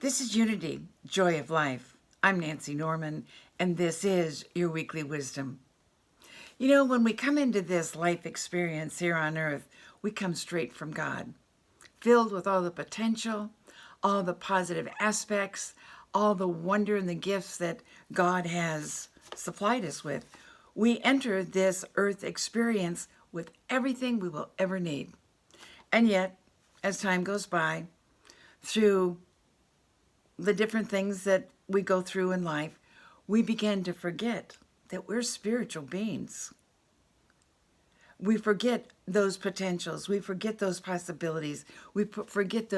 This is Unity, Joy of Life. I'm Nancy Norman, and this is your weekly wisdom. You know, when we come into this life experience here on earth, we come straight from God, filled with all the potential, all the positive aspects, all the wonder and the gifts that God has supplied us with. We enter this earth experience with everything we will ever need. And yet, as time goes by, through the different things that we go through in life, we begin to forget that we're spiritual beings. We forget those potentials. We forget those possibilities. We forget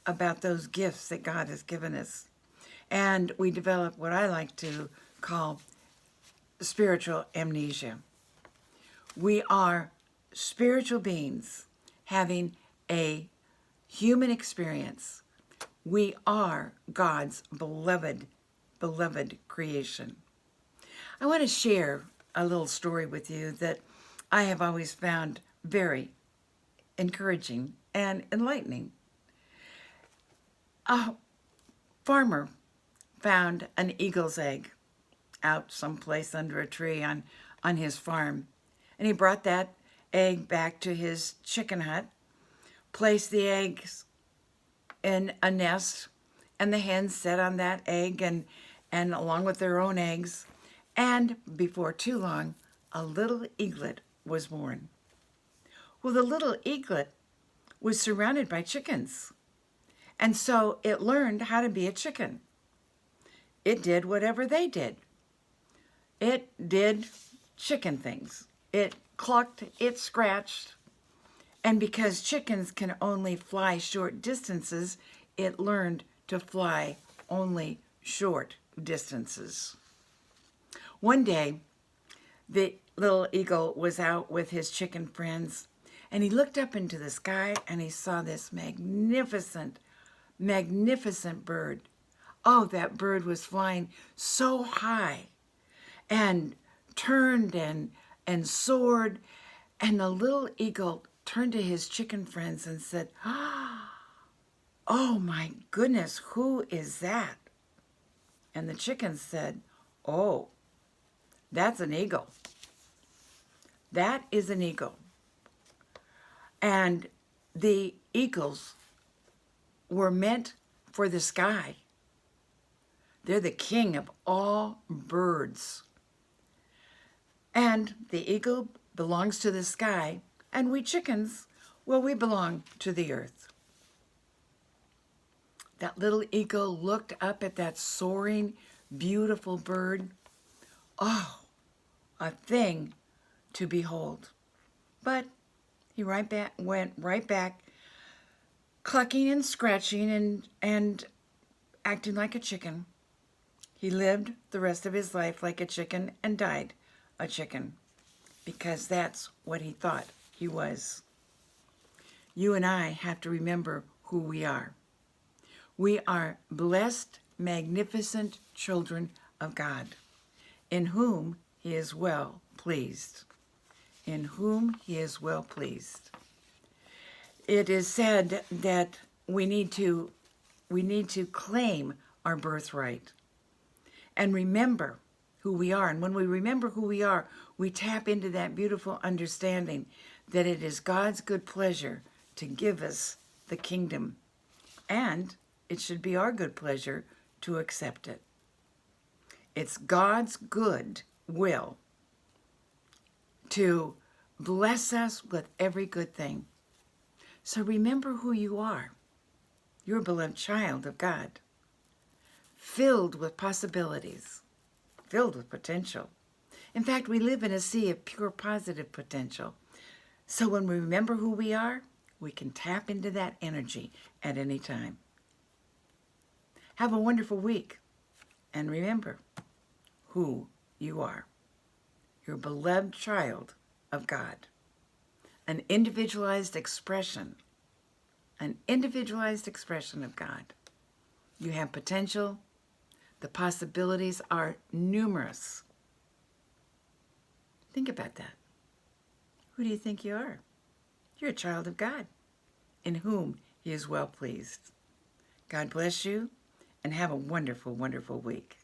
about those gifts that God has given us. And we develop what I like to call spiritual amnesia. We are spiritual beings having a human experience. We are God's beloved creation. I want to share a little story with you that I have always found very encouraging and enlightening. A farmer found an eagle's egg out someplace under a tree on his farm. And he brought that egg back to his chicken hut, placed the eggs in a nest, and the hens sat on that egg and along with their own eggs. And before too long, a little eaglet was born. Well, the little eaglet was surrounded by chickens. And so it learned how to be a chicken. It did whatever they did. It did chicken things. It clucked, it scratched. And because chickens can only fly short distances, it learned to fly only short distances. One day, the little eagle was out with his chicken friends, and he looked up into the sky and he saw this magnificent bird. Oh, that bird was flying so high and turned and soared, and the little eagle turned to his chicken friends and said, "Oh my goodness, who is that?" And the chickens said, "Oh, that's an eagle. That is an eagle." And the eagles were meant for the sky. They're the king of all birds. And the eagle belongs to the sky, and we chickens, well, we belong to the earth. That little eagle looked up at that soaring, beautiful bird. Oh, a thing to behold. But he went right back, clucking and scratching and acting like a chicken. He lived the rest of his life like a chicken and died a chicken, because that's what he thought he was. You and I have to remember who we are. We are blessed, magnificent children of God, in whom he is well pleased. In whom he is well pleased. It is said that we need to claim our birthright and remember who we are. And when we remember who we are, we tap into that beautiful understanding that it is God's good pleasure to give us the kingdom. And it should be our good pleasure to accept it. It's God's good will to bless us with every good thing. So remember who you are. You're a beloved child of God, filled with possibilities, filled with potential. In fact, we live in a sea of pure positive potential. So when we remember who we are, we can tap into that energy at any time. Have a wonderful week, and remember who you are. You're a beloved child of God. An individualized expression of God. You have potential. The possibilities are numerous. Think about that. Who do you think you are? You're a child of God, in whom he is well pleased. God bless you, and have a wonderful, wonderful week.